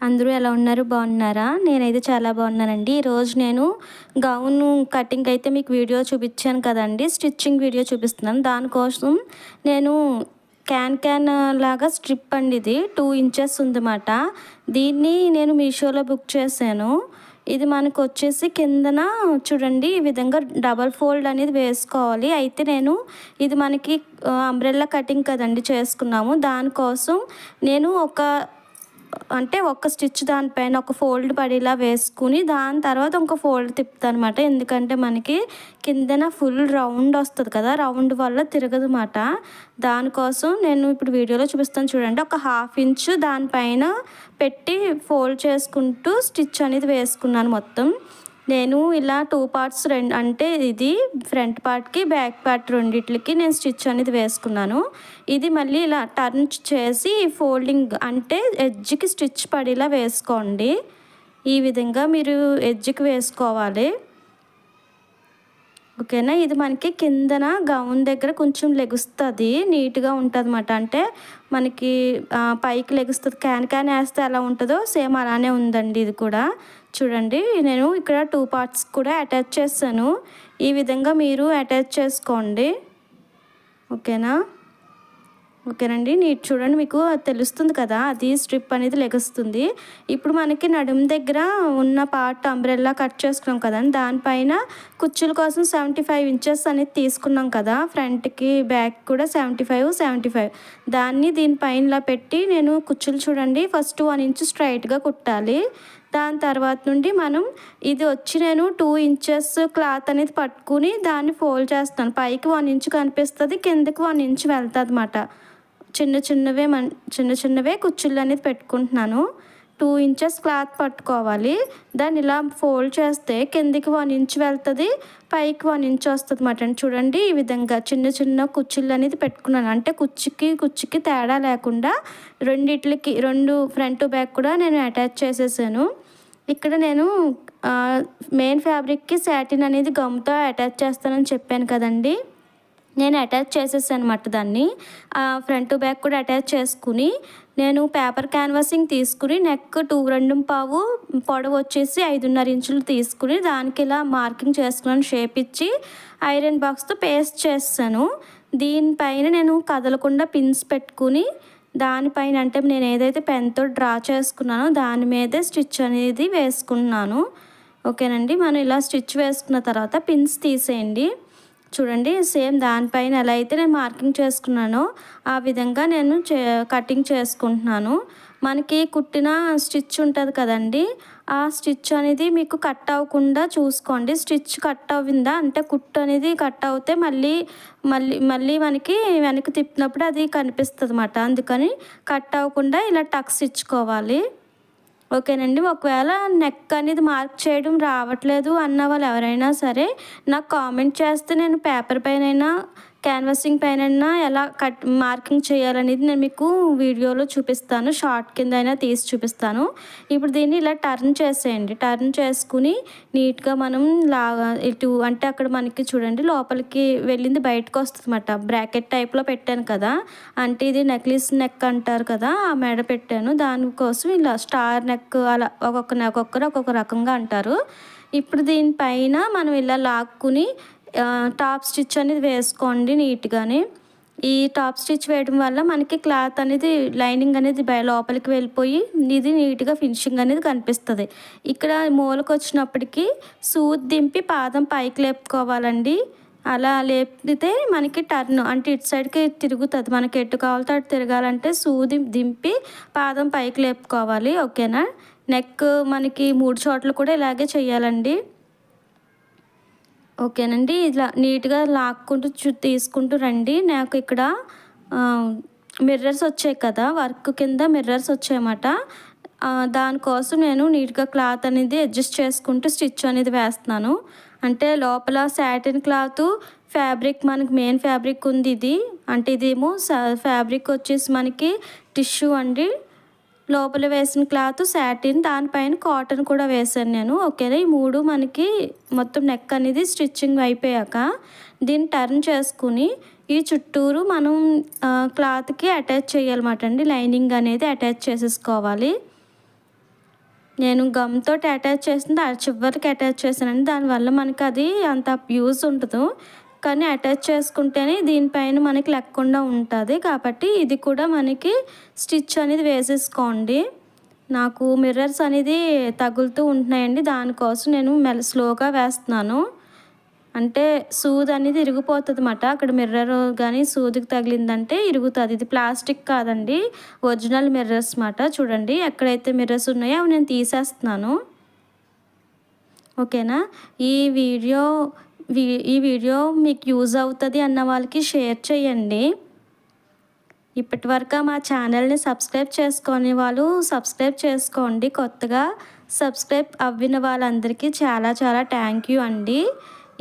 అందరూ ఎలా ఉన్నారు? బాగున్నారా? నేనైతే చాలా బాగున్నానండి. ఈరోజు నేను గౌను కటింగ్ అయితే మీకు వీడియో చూపించాను కదండీ! స్టిచ్చింగ్ వీడియో చూపిస్తున్నాను. దానికోసం నేను క్యాన్ లాగా స్ట్రిప్ అండి ఇది 2 ఇంచెస్ ఉందన్నమాట. దీన్ని నేను మీషోలో బుక్ చేశాను. ఇది మనకొచ్చేసి కిందన చూడండి ఈ విధంగా డబల్ ఫోల్డ్ అనేది వేసుకోవాలి. అయితే నేను ఇది మనకి అంబ్రెల్లా కటింగ్ కదండీ చేసుకున్నాము. దానికోసం నేను ఒక స్టిచ్ దానిపైన ఒక ఫోల్డ్ పడేలా వేసుకుని దాని తర్వాత ఇంకో ఫోల్డ్ తిప్పుతాను అనమాట. ఎందుకంటే మనకి కిందన ఫుల్ రౌండ్ వస్తుంది కదా, రౌండ్ వల్ల తిరగదు అన్నమాట. దానికోసం నేను ఇప్పుడు వీడియోలో చూపిస్తాను చూడండి. ఒక 1/2 ఇంచ్ దానిపైన పెట్టి ఫోల్డ్ చేసుకుంటూ స్టిచ్ అనేది వేసుకున్నాను మొత్తం. నేను ఇలా 2 పార్ట్స్ అంటే ఇది ఫ్రంట్ పార్ట్కి బ్యాక్ పార్ట్ రెండిట్లకి నేను స్టిచ్ అనేది వేసుకున్నాను. ఇది మళ్ళీ ఇలా టర్న్ చేసి ఫోల్డింగ్ అంటే ఎడ్జ్కి స్టిచ్ పడేలా వేసుకోండి. ఈ విధంగా మీరు ఎడ్జ్కి వేసుకోవాలి. ఓకేనా. ఇది మనకి కిందన గౌన్ దగ్గర కొంచెం లెగుస్తుంది, నీట్గా ఉంటుంది అన్నమాట. అంటే మనకి పైకి లెగుస్తుంది. క్యాన్ వేస్తే ఎలా ఉంటుందో సేమ్ అలానే ఉందండి. ఇది కూడా చూడండి, నేను ఇక్కడ 2 పార్ట్స్ కూడా అటాచ్ చేస్తాను. ఈ విధంగా మీరు అటాచ్ చేసుకోండి. ఓకేనండి. నీట్ చూడండి, మీకు తెలుస్తుంది కదా, అది స్ట్రిప్ అనేది లెగుస్తుంది. ఇప్పుడు మనకి నడుము దగ్గర ఉన్న పార్ట్ అంబ్రెల్లా కట్ చేసుకున్నాం కదండి, దానిపైన కుచ్చుల కోసం 75 ఇంచెస్ అనేది తీసుకున్నాం కదా. ఫ్రంట్కి బ్యాక్ కూడా 75 దాన్ని దీనిపైన ఇలా పెట్టి నేను కుచ్చులు చూడండి ఫస్ట్ 1 ఇంచ్ స్ట్రైట్గా కుట్టాలి. దాని తర్వాత నుండి మనం ఇది వచ్చి నేను 2 ఇంచెస్ క్లాత్ అనేది పట్టుకుని దాన్ని ఫోల్డ్ చేస్తాను. పైకి 1 ఇంచ్ కనిపిస్తుంది, కిందకి 1 ఇంచ్ వెళ్తుంది అన్నమాట. చిన్న చిన్నవే కుచ్చుళ్ళు అనేది పెట్టుకుంటున్నాను. 2 ఇంచెస్ క్లాత్ పట్టుకోవాలి. దాన్ని ఇలా ఫోల్డ్ చేస్తే కిందికి 1 ఇంచ్ వెళ్తుంది, పైకి 1 ఇంచ్ వస్తుంది అన్నమాట. చూడండి, ఈ విధంగా చిన్న చిన్న కుచ్చుళ్ళు అనేది పెట్టుకున్నాను. అంటే కుచ్చికి తేడా లేకుండా రెండు ఫ్రంట్ బ్యాక్ కూడా నేను అటాచ్ చేసేసాను. ఇక్కడ నేను మెయిన్ ఫ్యాబ్రిక్కి సాటిన్ అనేది గమ్తో అటాచ్ చేస్తానని చెప్పాను కదండి. నేను అటాచ్ చేసేసాను అనమాట. దాన్ని ఫ్రంట్ బ్యాక్ కూడా అటాచ్ చేసుకుని నేను పేపర్ క్యాన్వాసింగ్ తీసుకుని నెక్ 2.25 పొడవు వచ్చేసి 5.5 ఇంచులు తీసుకుని దానికి ఇలా మార్కింగ్ చేసుకున్నాను. షేప్ ఇచ్చి ఐరన్ బాక్స్తో పేస్ట్ చేస్తాను. దీనిపైన నేను కదలకుండా పిన్స్ పెట్టుకుని దానిపైన అంటే నేను ఏదైతే పెన్తో డ్రా చేసుకున్నానో దాని మీదే స్టిచ్ అనేది వేసుకున్నాను. ఓకేనండి. మనం ఇలా స్టిచ్ వేసుకున్న తర్వాత పిన్స్ తీసేయండి. చూడండి, సేమ్ దానిపైన ఎలా అయితే నేను మార్కింగ్ చేసుకున్నానో ఆ విధంగా నేను కటింగ్ చేసుకుంటున్నాను. మనకి కుట్టిన స్టిచ్ ఉంటుంది కదండి, ఆ స్టిచ్ అనేది మీకు కట్ అవ్వకుండా చూసుకోండి. స్టిచ్ కట్ అవ్విందా అంటే కుట్టు అనేది కట్ అవుతే మళ్ళీ మనకి వెనక్కి తిప్పినప్పుడు అది కనిపిస్తుంది అన్నమాట. అందుకని కట్ అవ్వకుండా ఇలా టక్స్ ఇచ్చుకోవాలి. ఓకేనండి. ఒకవేళ నెక్ అనేది మార్క్ చేయడం రావట్లేదు అన్న వాళ్ళు ఎవరైనా సరే నాకు కామెంట్ చేస్తే నేను పేపర్ పైన క్యాన్వాసింగ్ పైన ఎలా మార్కింగ్ చేయాలనేది నేను మీకు వీడియోలో చూపిస్తాను. షార్ట్ కింద అయినా తీసి చూపిస్తాను. ఇప్పుడు దీన్ని ఇలా టర్న్ చేసేయండి. టర్న్ చేసుకుని నీట్గా మనం ఇటు అంటే అక్కడ మనకి చూడండి లోపలికి వెళ్ళింది బయటకు వస్తుంది అన్నమాట. బ్రాకెట్ టైప్లో పెట్టాను కదా, అంటే ఇది నెక్లెస్ నెక్ అంటారు కదా, ఆ మెడ పెట్టాను. దానికోసం ఇలా స్టార్ నెక్ అలా ఒక్కొక్కరు ఒక్కొక్క రకంగా అంటారు. ఇప్పుడు దీనిపైన మనం ఇలా లాక్కుని టాప్ స్టిచ్ అనేది వేసుకోండి నీట్గానే. ఈ టాప్ స్టిచ్ వేయడం వల్ల మనకి క్లాత్ అనేది లైనింగ్ అనేది లోపలికి వెళ్ళిపోయి ఇది నీట్గా ఫినిషింగ్ అనేది కనిపిస్తుంది. ఇక్కడ మూలకు వచ్చినప్పటికీ సూది దింపి పాదం పైకి లేపుకోవాలండి. అలా లేపితే మనకి టర్న్ అంటే ఇటు సైడ్కి తిరుగుతుంది. మనకి ఎటు కావాలితే అటు తిరగాలంటే సూది దింపి పాదం పైకి లేపుకోవాలి. ఓకేనా. నెక్ మనకి 3 చోట్ల కూడా ఇలాగే చేయాలండి. ఓకేనండి. ఇలా నీట్గా లాక్కుంటూ తీసుకుంటూ రండి. నాకు ఇక్కడ మిర్రర్స్ వచ్చాయి కదా, వర్క్ కింద మిర్రర్స్ వచ్చాయన్నమాట. దానికోసం నేను నీట్గా క్లాత్ అనేది అడ్జస్ట్ చేసుకుంటూ స్టిచ్ అనేది వేస్తున్నాను. అంటే లోపల సాటిన్ క్లాత్ ఫ్యాబ్రిక్ మనకి మెయిన్ ఫ్యాబ్రిక్ ఉంది ఇది. అంటే ఇదేమో ఫ్యాబ్రిక్ వచ్చేసి మనకి టిష్యూ అండి. లోపల వేసిన క్లాత్ సాటిన్, దానిపైన కాటన్ కూడా వేసాను నేను. ఓకేనా. ఈ 3 మనకి మొత్తం నెక్ అనేది స్టిచ్చింగ్ అయిపోయాక దీన్ని టర్న్ చేసుకుని ఈ చుట్టూరు మనం క్లాత్కి అటాచ్ చేయాలన్నమాట అండి. లైనింగ్ అనేది అటాచ్ చేసేసుకోవాలి. నేను గమ్తో అటాచ్ చేసింది ఆ చివరికి అటాచ్ చేశానండి. దానివల్ల మనకి అది అంత యూజ్ ఉండదు. కానీ అటాచ్ చేసుకుంటేనే దీనిపైన మనకి లేకుండా ఉంటుంది. కాబట్టి ఇది కూడా మనకి స్టిచ్ అనేది వేసేసుకోండి. నాకు మిర్రర్స్ అనేది తగులుతూ ఉంటున్నాయండి. దానికోసం నేను స్లోగా వేస్తున్నాను. అంటే సూది అనేది ఇరిగిపోతుంది అన్నమాట. అక్కడ మిర్రర్ కానీ సూదికి తగిలిందంటే ఇరుగుతుంది. ఇది ప్లాస్టిక్ కాదండి, ఒరిజినల్ మిర్రర్స్ అన్నమాట. చూడండి ఎక్కడైతే మిర్రర్స్ ఉన్నాయో అవి నేను తీసేస్తున్నాను. ఓకేనా. ఈ వీడియో మీకు యూజ్ అవుతుంది అన్న వాళ్ళకి షేర్ చేయండి. ఇప్పటి వరకు మా ఛానల్ని సబ్స్క్రైబ్ చేసుకొని వాళ్ళు సబ్స్క్రైబ్ చేసుకోండి. కొత్తగా సబ్స్క్రైబ్ అవ్విన వాళ్ళందరికీ చాలా చాలా థ్యాంక్ యూ అండి.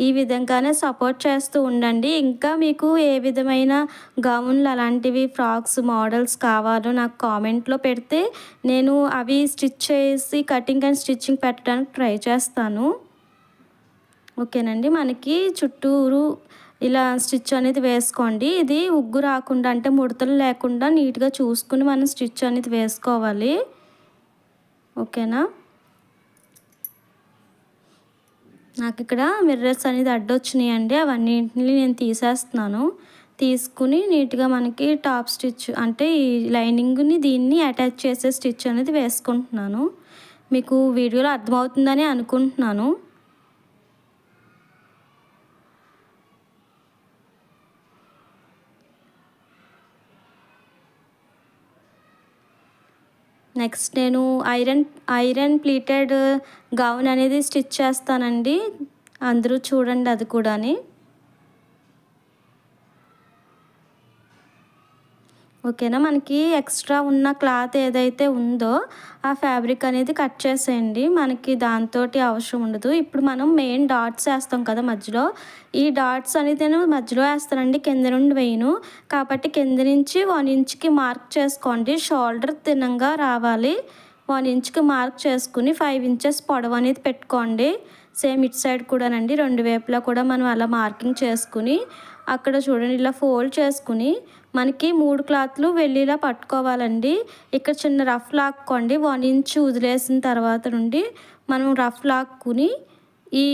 ఈ విధంగానే సపోర్ట్ చేస్తూ ఉండండి. ఇంకా మీకు ఏ విధమైన గౌన్లు అలాంటివి ఫ్రాక్స్ మోడల్స్ కావాలో నాకు కామెంట్లో పెడితే నేను అవి స్టిచ్ చేసి కటింగ్ అండ్ స్టిచ్చింగ్ పెట్టడానికి ట్రై చేస్తాను. ఓకేనండి. మనకి చుట్టూరు ఇలా స్టిచ్ అనేది వేసుకోండి. ఇది ఉగ్గు రాకుండా అంటే ముడతలు లేకుండా నీట్గా చూసుకుని మనం స్టిచ్ అనేది వేసుకోవాలి. ఓకేనా. నాకు ఇక్కడ మిర్రర్స్ అనేది అడ్డొచ్చినాయండి. అవన్నింటిని నేను తీసేస్తున్నాను. తీసుకుని నీట్గా మనకి టాప్ స్టిచ్ అంటే ఈ లైనింగ్ని దీన్ని అటాచ్ చేసే స్టిచ్ అనేది వేసుకుంటున్నాను. మీకు వీడియోలో అర్థమవుతుందని అనుకుంటున్నాను. నెక్స్ట్ నేను ఐరన్ ప్లీటెడ్ గౌన్ అనేది స్టిచ్ చేస్తానండి. అందరూ చూడండి అది కూడాని. ఓకేనా. మనకి ఎక్స్ట్రా ఉన్న క్లాత్ ఏదైతే ఉందో ఆ ఫ్యాబ్రిక్ అనేది కట్ చేసేయండి. మనకి దాంతో అవసరం ఉండదు. ఇప్పుడు మనం మెయిన్ డాట్స్ వేస్తాం కదా మధ్యలో. ఈ డాట్స్ అనేది నేను మధ్యలో వేస్తానండి, కింద నుండి వేయను. కాబట్టి కింద నుంచి 1 ఇంచ్కి మార్క్ చేసుకోండి. షోల్డర్ తిన్నంగా రావాలి. 1 ఇంచ్కి మార్క్ చేసుకుని 5 ఇంచెస్ పొడవు అనేది పెట్టుకోండి. సేమ్ ఇటు సైడ్ కూడానండి, 2 వైపులా కూడా మనం అలా మార్కింగ్ చేసుకుని అక్కడ చూడండి ఇలా ఫోల్డ్ చేసుకుని మనకి 3 క్లాత్లు వెళ్ళేలా పట్టుకోవాలండి. ఇక్కడ చిన్న రఫ్ లాక్కోండి. 1 ఇంచ్ వదిలేసిన తర్వాత నుండి మనం రఫ్ లాక్కుని ఈ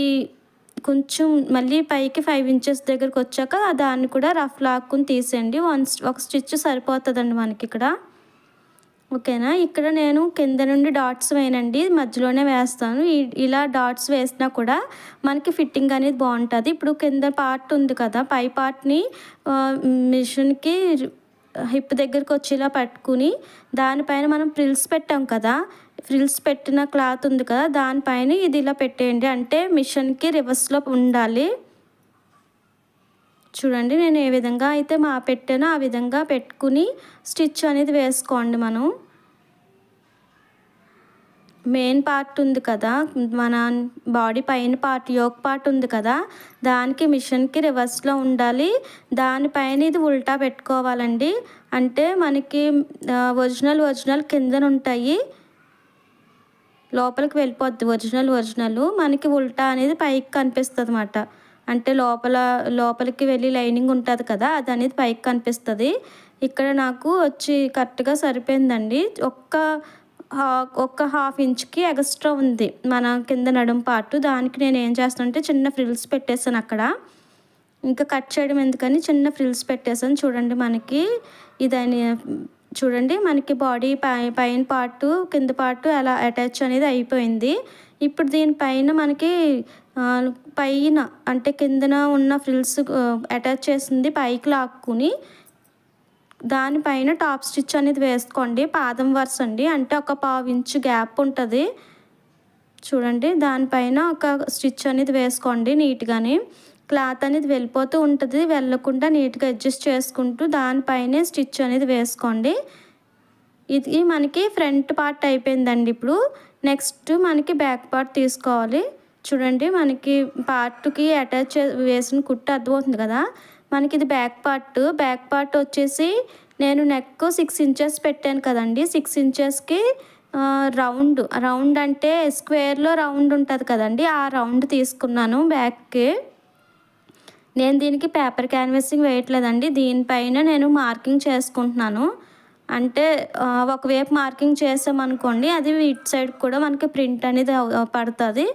కొంచెం మళ్ళీ పైకి 5 ఇంచెస్ దగ్గరకు వచ్చాక దాన్ని కూడా రఫ్ లాక్కుని తీసేయండి. ఒక స్టిచ్ సరిపోతుందండి మనకి ఇక్కడ. ఓకేనా. ఇక్కడ నేను కింద నుండి డాట్స్ వేయనండి, మధ్యలోనే వేస్తాను. ఇలా డాట్స్ వేసినా కూడా మనకి ఫిట్టింగ్ అనేది బాగుంటుంది. ఇప్పుడు కింద పార్ట్ ఉంది కదా, పై పార్ట్ని మిషన్కి హిప్ దగ్గరకు వచ్చేలా పట్టుకుని దానిపైన మనం ఫ్రిల్స్ పెట్టాం కదా, ఫ్రిల్స్ పెట్టిన క్లాత్ ఉంది కదా దానిపైన ఇది ఇలా పెట్టేయండి. అంటే మిషన్కి రివర్స్లో ఉండాలి. చూడండి నేను ఏ విధంగా అయితే పెట్టానో ఆ విధంగా పెట్టుకుని స్టిచ్ అనేది వేసుకోండి. మనం మెయిన్ పార్ట్ ఉంది కదా, మన బాడీ పైన పార్ట్ యోక్ పార్ట్ ఉంది కదా, దానికి మిషన్కి రివర్స్లో ఉండాలి. దానిపైన ఇది ఉల్టా పెట్టుకోవాలండి. అంటే మనకి ఒరిజినల్ కిందన ఉంటాయి, లోపలికి వెళ్ళిపోద్ది ఒరిజినల్. మనకి ఉల్టా అనేది పైకి కనిపిస్తుంది అన్నమాట. అంటే లోపలికి వెళ్ళి లైనింగ్ ఉంటుంది కదా, అది అనేది పైకి కనిపిస్తుంది. ఇక్కడ నాకు వచ్చి కరెక్ట్గా సరిపోయిందండి. ఒక్క హాఫ్ ఇంచ్కి ఎక్స్ట్రా ఉంది మన కింద నడుం పార్ట్. దానికి నేను ఏం చేస్తానంటే చిన్న ఫ్రిల్స్ పెట్టేసాను అక్కడ. ఇంకా కట్ చేయడం ఎందుకని చిన్న ఫ్రిల్స్ పెట్టేసాను. చూడండి మనకి ఇదని చూడండి మనకి బాడీ పైన పార్టు కింద పార్టు అలా అటాచ్ అనేది అయిపోయింది. ఇప్పుడు దీనిపైన మనకి పైన అంటే కిందన ఉన్న ఫ్రిల్స్ అటాచ్ చేసింది పైకి లాక్కుని దానిపైన టాప్ స్టిచ్ అనేది వేసుకోండి. పాదం వరుస అండి, అంటే ఒక 1/2 ఇంచు గ్యాప్ ఉంటుంది. చూడండి దానిపైన ఒక స్టిచ్ అనేది వేసుకోండి. నీట్గానే క్లాత్ అనేది వెళ్ళిపోతూ ఉంటుంది, వెళ్ళకుండా నీట్గా అడ్జస్ట్ చేసుకుంటూ దానిపైనే స్టిచ్ అనేది వేసుకోండి. ఇది మనకి ఫ్రంట్ పార్ట్ అయిపోయిందండి. ఇప్పుడు నెక్స్ట్ మనకి బ్యాక్ పార్ట్ తీసుకోవాలి. చూడండి మనకి పార్ట్కి అటాచ్ వేసిన కుట్టు అర్థమవుతుంది కదా. మనకి ఇది బ్యాక్ పార్ట్ వచ్చేసి నేను నెక్ 6 ఇంచెస్ పెట్టాను కదండి. 6 ఇంచెస్కి రౌండ్ అంటే స్క్వేర్లో రౌండ్ ఉంటుంది కదండి, ఆ రౌండ్ తీసుకున్నాను బ్యాక్కి. నేను దీనికి పేపర్ క్యాన్వాసింగ్ వేయట్లేదండి, దీనిపైన నేను మార్కింగ్ చేసుకుంటున్నాను. అంటే ఒకవైపు మార్కింగ్ చేసామనుకోండి, అది ఇటు సైడ్ కూడా మనకి ప్రింట్ అనేది పడుతుంది.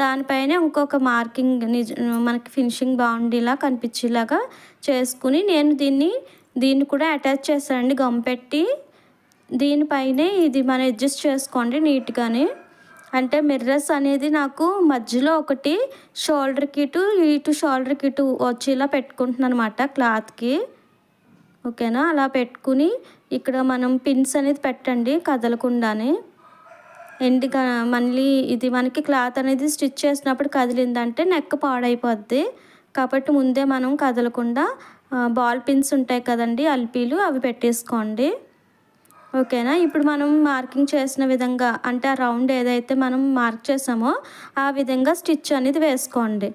దానిపైన ఇంకొక మార్కింగ్ మనకి ఫినిషింగ్ బాగుండేలా కనిపించేలాగా చేసుకుని నేను దీన్ని కూడా అటాచ్ చేశానండి గమ్ పెట్టి. దీనిపైనే ఇది మనం అడ్జస్ట్ చేసుకోండి నీట్గానే. అంటే మిర్రర్స్ అనేది నాకు మధ్యలో ఒకటి షోల్డర్కి ఇటు షోల్డర్కి ఇటు వచ్చేలా పెట్టుకుంటున్నాను అనమాట క్లాత్కి. ఓకేనా, అలా పెట్టుకుని ఇక్కడ మనం పిన్స్ అనేది పెట్టండి కదలకుండానే. ఎండ్గా మళ్ళీ ఇది మనకి క్లాత్ అనేది స్టిచ్ చేసినప్పుడు కదిలిందంటే నెక్ పాడైపోద్ది. కాబట్టి ముందే మనం కదలకుండా బాల్ పిన్స్ ఉంటాయి కదండి, అల్పీలు, అవి పెట్టేసుకోండి. ఓకేనా, ఇప్పుడు మనం మార్కింగ్ చేసిన విధంగా అంటే ఆ రౌండ్ ఏదైతే మనం మార్క్ చేసామో ఆ విధంగా స్టిచ్ అనేది వేసుకోండి.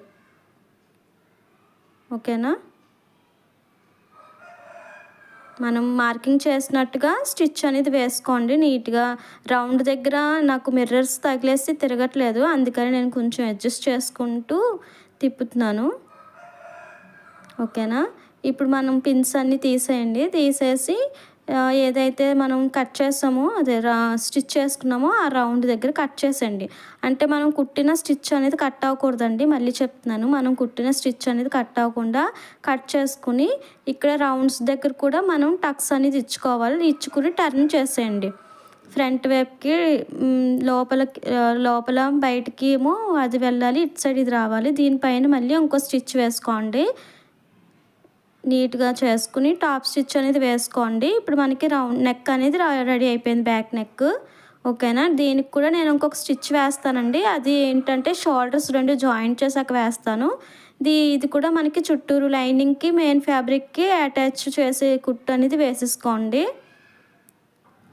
ఓకేనా, మనం మార్కింగ్ చేసినట్టుగా స్టిచ్ అనేది వేసుకోండి నీట్గా. రౌండ్ దగ్గర నాకు మిర్రర్స్ తగిలేసి తిరగట్లేదు, అందుకని నేను కొంచెం అడ్జస్ట్ చేసుకుంటూ తిప్పుతున్నాను. ఓకేనా, ఇప్పుడు మనం పిన్స్ అన్నీ తీసేసి ఏదైతే మనం కట్ చేసామో అదే స్టిచ్ చేసుకున్నామో ఆ రౌండ్ దగ్గర కట్ చేసేయండి. అంటే మనం కుట్టిన స్టిచ్ అనేది కట్ అవ్వకూడదండి, మళ్ళీ చెప్తున్నాను. మనం కుట్టిన స్టిచ్ అనేది కట్ అవ్వకుండా కట్ చేసుకుని ఇక్కడ రౌండ్స్ దగ్గర కూడా మనం టక్స్ అనేది ఇచ్చుకుని టర్న్ చేసేయండి. ఫ్రంట్ వైపుకి లోపల బయటికి ఏమో అది వెళ్ళాలి, ఇటు సైడ్ ఇది రావాలి. దీనిపైన మళ్ళీ ఇంకో స్టిచ్ వేసుకోండి నీట్గా చేసుకుని. టాప్ స్టిచ్ అనేది వేసుకోండి. ఇప్పుడు మనకి రౌండ్ నెక్ అనేది రెడీ అయిపోయింది, బ్యాక్ నెక్. ఓకేనా, దీనికి కూడా నేను ఇంకొక స్టిచ్ వేస్తానండి. అది ఏంటంటే షోల్డర్స్ రెండు జాయింట్ చేసాక వేస్తాను. ఇది కూడా మనకి చుట్టూరు లైనింగ్కి మెయిన్ ఫ్యాబ్రిక్కి అటాచ్ చేసే కుట్టు అనేది వేసేసుకోండి.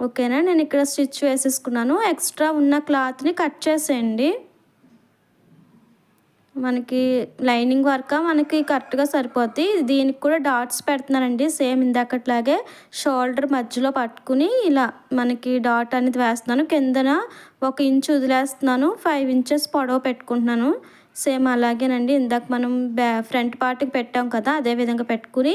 ఓకేనా, నేను ఇక్కడ స్టిచ్ వేసేసుకున్నాను. ఎక్స్ట్రా ఉన్న క్లాత్ని కట్ చేసేయండి. మనకి లైనింగ్ వర్క్ మనకి కరెక్ట్గా సరిపోద్ది. దీనికి కూడా డాట్స్ పెడుతున్నానండి, సేమ్ ఇందాకట్లాగే షోల్డర్ మధ్యలో పట్టుకుని ఇలా మనకి డాట్ అనేది వేస్తున్నాను. కిందన 1 ఇంచ్ వదిలేస్తున్నాను, 5 ఇంచెస్ పొడవు పెట్టుకుంటున్నాను. సేమ్ అలాగేనండి, ఇందాక మనం ఫ్రంట్ పార్ట్కి పెట్టాం కదా, అదే విధంగా పెట్టుకుని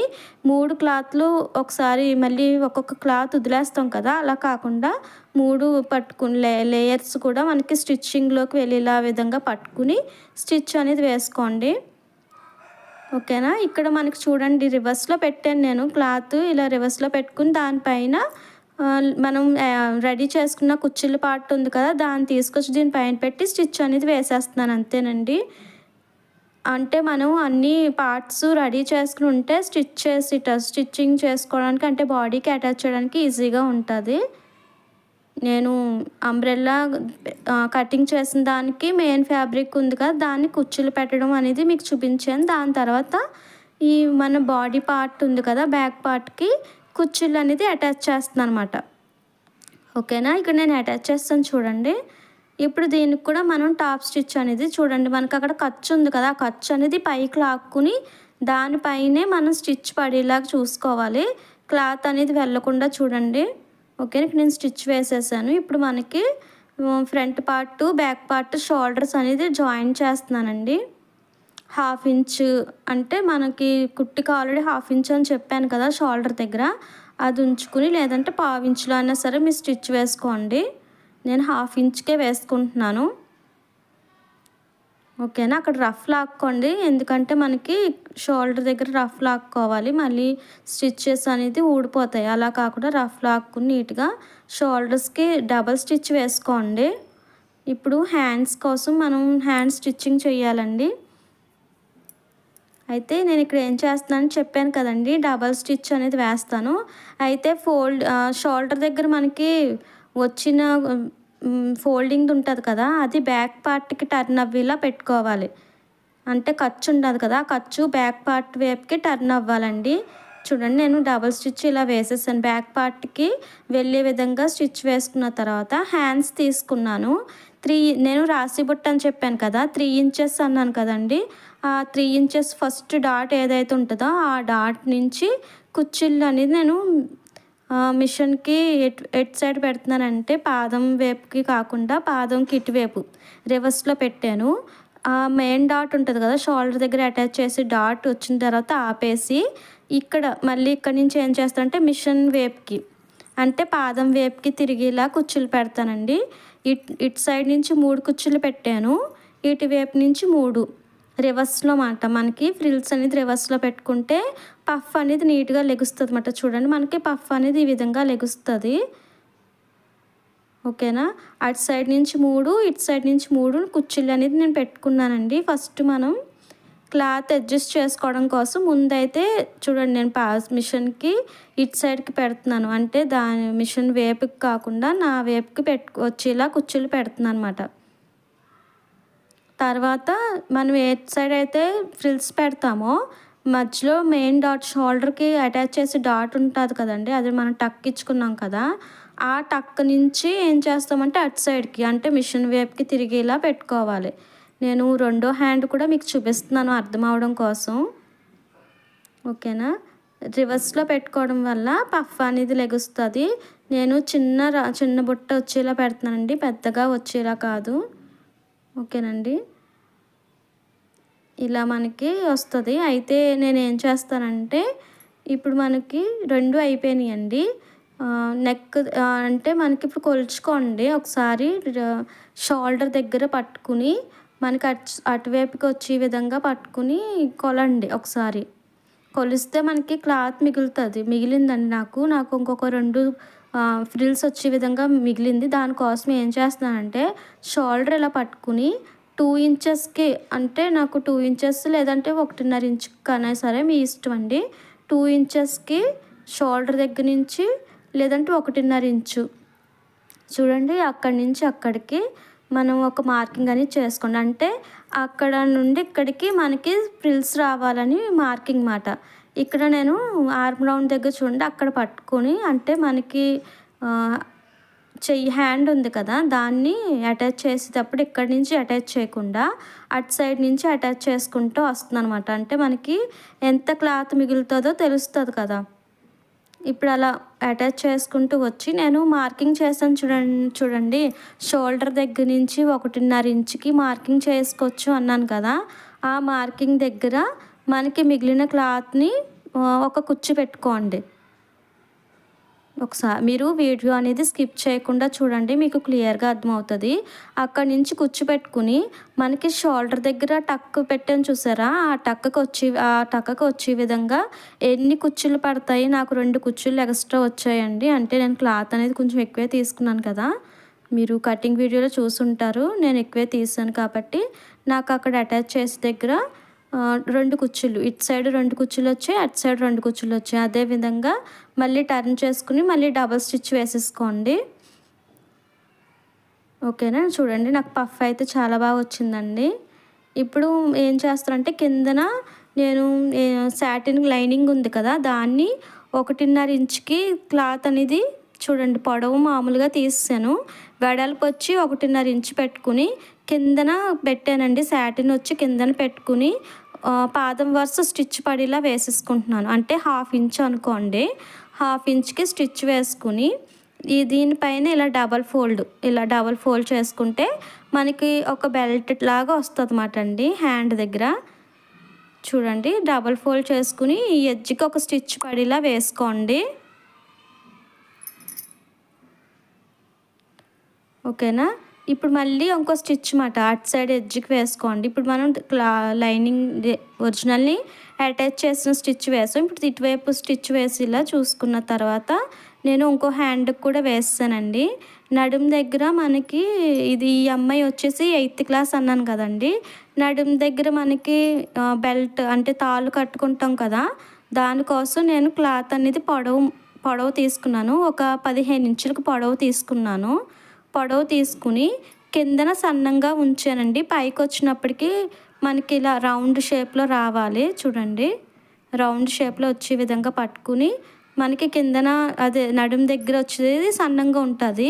3 క్లాత్లు ఒకసారి మళ్ళీ ఒక్కొక్క క్లాత్ వదిలేస్తాం కదా, అలా కాకుండా 3 పట్టుకుని లేయర్స్ కూడా మనకి స్టిచ్చింగ్లోకి వెళ్ళేలా విధంగా పట్టుకుని స్టిచ్ అనేది వేసుకోండి. ఓకేనా, ఇక్కడ మనకి చూడండి రివర్స్లో పెట్టాను నేను క్లాత్. ఇలా రివర్స్లో పెట్టుకుని దానిపైన మనం రెడీ చేసుకున్న కుచ్చిళ్ళ పార్ట్ ఉంది కదా, దాన్ని తీసుకొచ్చి దీనిపైన పెట్టి స్టిచ్ అనేది వేసేస్తున్నాను, అంతేనండి. అంటే మనం అన్ని పార్ట్స్ రెడీ చేసుకుని ఉంటే స్టిచ్చింగ్ చేసుకోవడానికి అంటే బాడీకి అటాచ్ చేయడానికి ఈజీగా ఉంటుంది. నేను అంబ్రెల్లా కటింగ్ చేసిన దానికి మెయిన్ ఫ్యాబ్రిక్ ఉంది కదా, దాన్ని కుచ్చులు పెట్టడం అనేది మీకు చూపించాను. దాని తర్వాత ఈ మన బాడీ పార్ట్ ఉంది కదా, బ్యాక్ పార్ట్కి కుచ్చులు అనేది అటాచ్ చేస్తున్నాను అనమాట. ఓకేనా, ఇక్కడ నేను అటాచ్ చేస్తాను చూడండి. ఇప్పుడు దీనికి కూడా మనం టాప్ స్టిచ్ అనేది చూడండి, మనకు అక్కడ ఖర్చు ఉంది కదా, ఆ ఖర్చు అనేది పైకి లాక్కుని దానిపైనే మనం స్టిచ్ పడేలాగా చూసుకోవాలి, క్లాత్ అనేది వెళ్ళకుండా చూడండి. ఓకే, ఇక్కడ నేను స్టిచ్ వేసేసాను. ఇప్పుడు మనకి front part back part shoulders అనేది జాయిన్ చేస్తున్నానండి. 1/2 ఇంచ్ అంటే మనకి కుట్టికి ఆల్రెడీ 1/2 ఇంచ్ అని చెప్పాను కదా షోల్డర్ దగ్గర, అది ఉంచుకుని లేదంటే 1/2 ఇంచులో అయినా సరే మీరు స్టిచ్ వేసుకోండి. నేను 1/2 ఇంచ్కే వేసుకుంటున్నాను. ఓకేనా, అక్కడ రఫ్ లాక్కోండి, ఎందుకంటే మనకి షోల్డర్ దగ్గర రఫ్ లాక్కోవాలి, మళ్ళీ స్టిచ్చెస్ అనేది ఊడిపోతాయి. అలా కాకుండా రఫ్ లాక్కుని నీట్గా షోల్డర్స్కి డబల్ స్టిచ్ వేసుకోండి. ఇప్పుడు హ్యాండ్స్ కోసం మనం హ్యాండ్ స్టిచ్చింగ్ చేయాలండి. అయితే నేను ఇక్కడ ఏం చేస్తున్నానని చెప్పాను కదండి, డబల్ స్టిచ్ అనేది వేస్తాను. అయితే షోల్డర్ దగ్గర మనకి వచ్చిన ఫోల్డింగ్ ఉంటుంది కదా, అది బ్యాక్ పార్ట్కి టర్న్ అవ్వేలా పెట్టుకోవాలి. అంటే ఖర్చు ఉండదు కదా, ఖర్చు బ్యాక్ పార్ట్ వైపుకి టర్న్ అవ్వాలండి. చూడండి, నేను డబల్ స్టిచ్ ఇలా వేసేసాను. బ్యాక్ పార్ట్కి వెళ్ళే విధంగా స్టిచ్ వేసుకున్న తర్వాత హ్యాండ్స్ తీసుకున్నాను. నేను రాసి బుట్ట అని చెప్పాను కదా, 3 ఇంచెస్ అన్నాను కదండి. ఆ 3 ఇంచెస్ ఫస్ట్ డాట్ ఏదైతే ఉంటుందో ఆ డాట్ నుంచి కుచ్చిళ్ళు అనేది నేను మిషన్కి ఎటు సైడ్ పెడుతున్నానంటే పాదం వైపుకి కాకుండా పాదంకి ఇటువైపు రివర్స్లో పెట్టాను. ఆ మెయిన్ డాట్ ఉంటుంది కదా, షోల్డర్ దగ్గర అటాచ్ చేసి డాట్ వచ్చిన తర్వాత ఆపేసి ఇక్కడ మళ్ళీ ఇక్కడ నుంచి ఏం చేస్తానంటే మిషన్ వైపుకి అంటే పాదం వైపుకి తిరిగేలా కుచ్చులు పెడతానండి. ఇటు సైడ్ నుంచి 3 కుచ్చులు పెట్టాను, ఇటు వైపు నుంచి 3 రివర్స్లో మాట. మనకి ఫ్రిల్స్ అనేది రివర్స్లో పెట్టుకుంటే పఫ్ అనేది నీట్గా లెగుస్తుంది అన్నమాట. చూడండి, మనకి పఫ్ అనేది ఈ విధంగా లెగుస్తుంది. ఓకేనా. అటు సైడ్ నుంచి 3, ఇటు సైడ్ నుంచి 3 కుర్చీలు అనేది నేను పెట్టుకున్నానండి. ఫస్ట్ మనం క్లాత్ అడ్జస్ట్ చేసుకోవడం కోసం ముందైతే చూడండి, నేను మిషన్కి ఇటు సైడ్కి పెడుతున్నాను. అంటే దాని మిషన్ వేపుకి కాకుండా నా వేపుకి వచ్చేలా కుర్చీలు పెడుతున్నాను అనమాట. తర్వాత మనం ఏ సైడ్ అయితే ఫ్రిల్స్ పెడతామో మధ్యలో మెయిన్ డాట్ షోల్డర్కి అటాచ్ చేసి డాట్ ఉంటుంది కదండి, అది మనం టక్ ఇచ్చుకున్నాం కదా, ఆ టక్ నుంచి ఏం చేస్తామంటే అటు సైడ్కి అంటే మిషన్ వైపుకి తిరిగేలా పెట్టుకోవాలి. నేను రెండో హ్యాండ్ కూడా మీకు చూపిస్తున్నాను అర్థం అవడం కోసం. ఓకేనా. రివర్స్లో పెట్టుకోవడం వల్ల పఫ్ అనేది లెగుస్తుంది. నేను చిన్న బుట్ట వచ్చేలా పెడుతున్నానండి, పెద్దగా వచ్చేలా కాదు. ఓకేనండి. ఇలా మనకి వస్తుంది. అయితే నేను ఏం చేస్తానంటే ఇప్పుడు మనకి 2 అయిపోయినాయండి. నెక్ అంటే మనకి ఇప్పుడు కొలుచుకోండి ఒకసారి. షోల్డర్ దగ్గర పట్టుకుని మనకి అటువైపుకి వచ్చే విధంగా పట్టుకుని కొలండి ఒకసారి. కొలిస్తే మనకి క్లాత్ మిగిలిందండి. నాకు ఇంకొక 2 ఫ్రిల్స్ వచ్చే విధంగా మిగిలింది. దానికోసం ఏం చేస్తున్నానంటే షోల్డర్ ఇలా పట్టుకుని 2 ఇంచెస్కి, అంటే నాకు 2 ఇంచెస్ లేదంటే 1.5 ఇంచ్ కన్నా సరే మీ ఇష్టం అండి. 2 ఇంచెస్కి షోల్డర్ దగ్గర నుంచి లేదంటే 1.5 ఇంచు చూడండి, అక్కడి నుంచి అక్కడికి మనం ఒక మార్కింగ్ అనేది చేసుకోండి. అంటే అక్కడ నుండి ఇక్కడికి మనకి ఫ్రిల్స్ రావాలని మార్కింగ్ మాట. ఇక్కడ నేను ఆర్మ్ రౌండ్ దగ్గర చూడండి అక్కడ పట్టుకొని, అంటే మనకి హ్యాండ్ ఉంది కదా, దాన్ని అటాచ్ చేసేటప్పుడు ఇక్కడి నుంచి అటాచ్ చేయకుండా అటు సైడ్ నుంచి అటాచ్ చేసుకుంటూ వస్తుంది అనమాట. అంటే మనకి ఎంత క్లాత్ మిగులుతుందో తెలుస్తుంది కదా. ఇప్పుడు అలా అటాచ్ చేసుకుంటూ వచ్చి నేను మార్కింగ్ చేస్తాను చూడండి. షోల్డర్ దగ్గర నుంచి 1.5 ఇంచుకి మార్కింగ్ చేసుకోవచ్చు అన్నాను కదా. ఆ మార్కింగ్ దగ్గర మనకి మిగిలిన క్లాత్ని ఒక కుచ్చు పెట్టుకోండి. ఒకసారి మీరు వీడియో అనేది స్కిప్ చేయకుండా చూడండి, మీకు క్లియర్గా అర్థమవుతుంది. అక్కడి నుంచి కుచ్చు పెట్టుకుని మనకి షోల్డర్ దగ్గర టక్ పెట్టాను చూసారా, ఆ టక్కకు వచ్చే విధంగా ఎన్ని కుచ్చులు పడతాయి. నాకు 2 కుచ్చులు ఎక్స్ట్రా వచ్చాయండి. అంటే నేను క్లాత్ అనేది కొంచెం ఎక్కువే తీసుకున్నాను కదా, మీరు కటింగ్ వీడియోలో చూసుంటారు. నేను ఎక్కువే తీసాను కాబట్టి నాకు అక్కడ అటాచ్ చేసే దగ్గర 2 కుచ్చులు, ఇటు సైడ్ 2 కుచ్చులు వచ్చాయి, అటు సైడ్ 2 కుచ్చులు వచ్చాయి. అదేవిధంగా మళ్ళీ టర్న్ చేసుకుని మళ్ళీ డబల్ స్టిచ్ వేసేసుకోండి. ఓకేనా. చూడండి, నాకు పఫ్ అయితే చాలా బాగా వచ్చిందండి. ఇప్పుడు ఏం చేస్తానంటే కిందన నేను సాటిన్ లైనింగ్ ఉంది కదా, దాన్ని 1.5 ఇంచుకి క్లాత్ అనేది చూడండి పొడవు మామూలుగా తీసాను, వెడల్పు వచ్చి 1.5 ఇంచు పెట్టుకుని కిందన పెట్టానండి. సాటిన్ వచ్చి కిందన పెట్టుకుని పాదం వరుస స్టిచ్ పడేలా వేసేసుకుంటున్నాను. అంటే 1/2 ఇంచ్ అనుకోండి. 1/2 ఇంచ్కి స్టిచ్ వేసుకుని దీనిపైన ఇలా డబల్ ఫోల్డ్ చేసుకుంటే మనకి ఒక బెల్ట్ లాగా వస్తుంది అన్నమాట అండి. హ్యాండ్ దగ్గర చూడండి డబల్ ఫోల్డ్ చేసుకుని ఈ ఎడ్జ్కి ఒక స్టిచ్ పడేలా వేసుకోండి. ఓకేనా. ఇప్పుడు మళ్ళీ ఇంకో స్టిచ్ మాట అటు సైడ్ ఎడ్జ్కి వేసుకోండి. ఇప్పుడు మనం లైనింగ్ ఒరిజినల్ని అటాచ్ చేసిన స్టిచ్ వేసాం. ఇప్పుడు ఇటువైపు స్టిచ్ వేసి ఇలా చూసుకున్న తర్వాత నేను ఇంకో హ్యాండ్కి కూడా వేస్తానండి. నడుం దగ్గర మనకి ఈ అమ్మాయి వచ్చేసి 8th క్లాస్ అన్నాను కదండి. నడుం దగ్గర మనకి బెల్ట్ అంటే తాళ్ళు కట్టుకుంటాం కదా, దానికోసం నేను క్లాత్ అనేది పొడవు తీసుకున్నాను. ఒక 15 ఇంచులకు పొడవు తీసుకుని కిందన సన్నంగా ఉంచానండి. పైకి వచ్చినప్పటికీ మనకి ఇలా రౌండ్ షేప్లో రావాలి. చూడండి, రౌండ్ షేప్లో వచ్చే విధంగా పట్టుకుని మనకి కిందన అదే నడుం దగ్గర వచ్చేది సన్నంగా ఉంటుంది.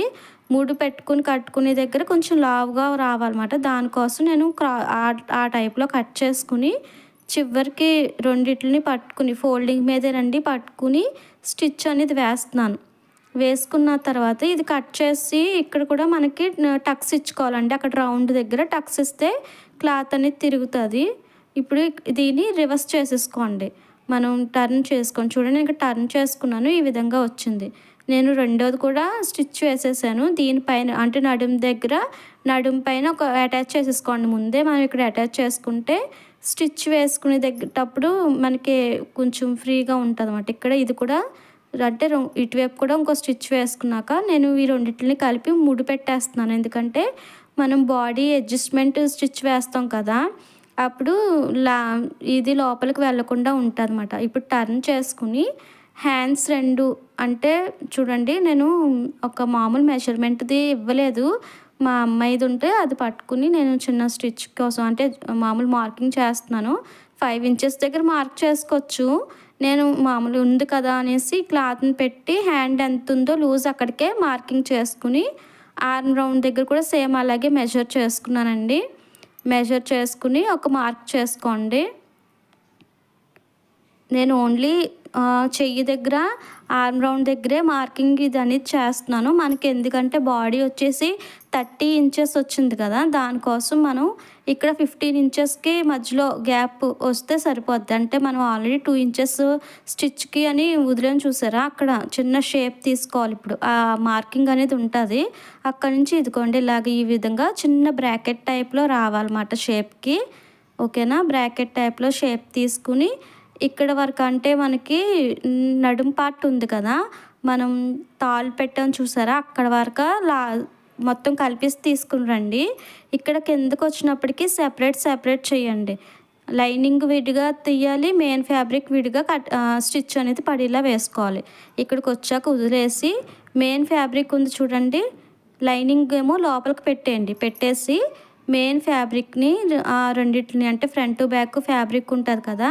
ముడి పెట్టుకుని కట్టుకునే దగ్గర కొంచెం లావుగా రావాలన్నమాట. దానికోసం నేను ఆ టైప్లో కట్ చేసుకుని చివరికి రెండిటిని పట్టుకుని ఫోల్డింగ్ మీదేనండి పట్టుకుని స్టిచ్ అనేది వేసుకున్న తర్వాత ఇది కట్ చేసి ఇక్కడ కూడా మనకి టక్స్ ఇచ్చుకోవాలండి. అక్కడ రౌండ్ దగ్గర టక్స్ ఇస్తే క్లాత్ అనేది తిరుగుతుంది. ఇప్పుడు దీన్ని రివర్స్ చేసేసుకోండి. మనం టర్న్ చేసుకొని చూడండి, ఇంకా టర్న్ చేసుకున్నాను, ఈ విధంగా వచ్చింది. నేను రెండోది కూడా స్టిచ్ వేసేసాను. దీనిపైన అంటే నడుం పైన ఒక అటాచ్ చేసేసుకోండి. ముందే మనం ఇక్కడ అటాచ్ చేసుకుంటే స్టిచ్ వేసుకునే దగ్గరటప్పుడు మనకి కొంచెం ఫ్రీగా ఉంటుందన్నమాట. ఇక్కడ ఇది కూడా అంటే ఇటువైపు కూడా ఇంకో స్టిచ్ వేసుకున్నాక నేను ఈ రెండిటిని కలిపి ముడి పెట్టేస్తున్నాను. ఎందుకంటే మనం బాడీ అడ్జస్ట్మెంట్ స్టిచ్ వేస్తాం కదా, అప్పుడు ఇది లోపలికి వెళ్ళకుండా ఉంటుందన్నమాట. ఇప్పుడు టర్న్ చేసుకుని హ్యాండ్స్ 2 అంటే చూడండి, నేను ఒక మామూలు మెజర్మెంట్ది ఇవ్వలేదు. మా అమ్మాయిది ఉంటే అది పట్టుకుని నేను చిన్న స్టిచ్ కోసం అంటే మామూలు మార్కింగ్ చేస్తున్నాను. 5 ఇంచెస్ దగ్గర మార్క్ చేసుకోవచ్చు. నేను మామూలు ఉంది కదా అనేసి క్లాత్ని పెట్టి హ్యాండ్ ఎంత ఉందో లూజ్ అక్కడికే మార్కింగ్ చేసుకుని ఆర్మ్ రౌండ్ దగ్గర కూడా సేమ్ అలాగే మెజర్ చేసుకున్నానండి. మెజర్ చేసుకుని ఒక మార్క్ చేసుకోండి. నేను ఓన్లీ చెయ్యి దగ్గర ఆర్మ్ రౌండ్ దగ్గరే మార్కింగ్ ఇది అనేది చేస్తున్నాను. మనకి ఎందుకంటే బాడీ వచ్చేసి 30 ఇంచెస్ వచ్చింది కదా, దానికోసం మనం ఇక్కడ 15 ఇంచెస్కి మధ్యలో గ్యాప్ వస్తే సరిపోద్ది. అంటే మనం ఆల్రెడీ 2 ఇంచెస్ స్టిచ్కి అని వదిలేని చూసారా, అక్కడ చిన్న షేప్ తీసుకోవాలి. ఇప్పుడు ఆ మార్కింగ్ అనేది ఉంటుంది. అక్కడ నుంచి ఇదిగోండి ఇలాగ ఈ విధంగా చిన్న బ్రాకెట్ టైప్లో రావాలన్నమాట షేప్కి. ఓకేనా, బ్రాకెట్ టైప్లో షేప్ తీసుకుని ఇక్కడ వరకు అంటే మనకి నడుం పార్ట్ ఉంది కదా, మనం తాళ్ళు పెట్టాం చూసారా, అక్కడ వరకు మొత్తం కలిపేసి తీసుకుని రండి. ఇక్కడ కిందకు వచ్చినప్పటికీ సెపరేట్ చేయండి. లైనింగ్ విడిగా తీయాలి, మెయిన్ ఫ్యాబ్రిక్ విడిగా స్టిచ్ అనేది పడేలా వేసుకోవాలి. ఇక్కడికి వచ్చాక వదిలేసి మెయిన్ ఫ్యాబ్రిక్ ఉంది చూడండి, లైనింగ్ ఏమో లోపలికి పెట్టేసి మెయిన్ ఫ్యాబ్రిక్ని రెండింటిని అంటే ఫ్రంట్ బ్యాక్ ఫ్యాబ్రిక్ ఉంటుంది కదా,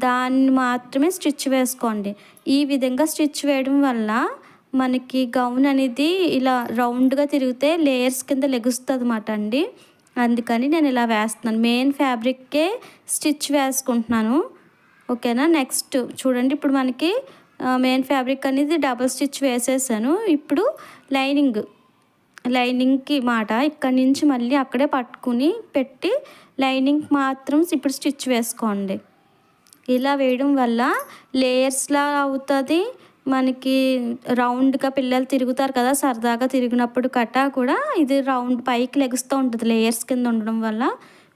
దాన్ని మాత్రమే స్టిచ్ వేసుకోండి. ఈ విధంగా స్టిచ్ వేయడం వల్ల మనకి గౌన్ అనేది ఇలా రౌండ్గా తిరిగితే లేయర్స్ కింద లెగుస్తుంది అన్నమాట అండి. అందుకని నేను ఇలా వేస్తున్నాను, మెయిన్ ఫ్యాబ్రిక్కే స్టిచ్ వేసుకుంటున్నాను. ఓకేనా, నెక్స్ట్ చూడండి, ఇప్పుడు మనకి మెయిన్ ఫ్యాబ్రిక్ అనేది డబుల్ స్టిచ్ వేసేసాను. ఇప్పుడు లైనింగ్కి మాట ఇక్కడ నుంచి మళ్ళీ అక్కడే పట్టుకుని పెట్టి లైనింగ్ మాత్రం ఇప్పుడు స్టిచ్ వేసుకోండి. ఇలా వేయడం వల్ల లేయర్స్లా అవుతుంది. మనకి రౌండ్గా పిల్లలు తిరుగుతారు కదా, సరదాగా తిరిగినప్పుడు కూడా ఇది రౌండ్ పైకి లెగుస్తూ ఉంటుంది లేయర్స్ కింద ఉండడం వల్ల.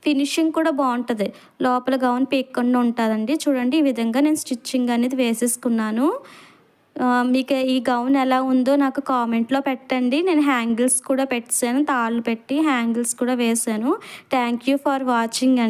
ఫినిషింగ్ కూడా బాగుంటుంది, లోపల గౌన్ పీక్కుండా ఉంటుందండి. చూడండి, ఈ విధంగా నేను స్టిచ్చింగ్ అనేది వేసేసుకున్నాను. మీకు ఈ గౌన్ ఎలా ఉందో నాకు కామెంట్లో పెట్టండి. నేను హ్యాంగిల్స్ కూడా పెట్టాను, తాళ్ళు పెట్టి హ్యాంగిల్స్ కూడా వేసాను. థ్యాంక్ యూ ఫర్ వాచింగ్ అండి.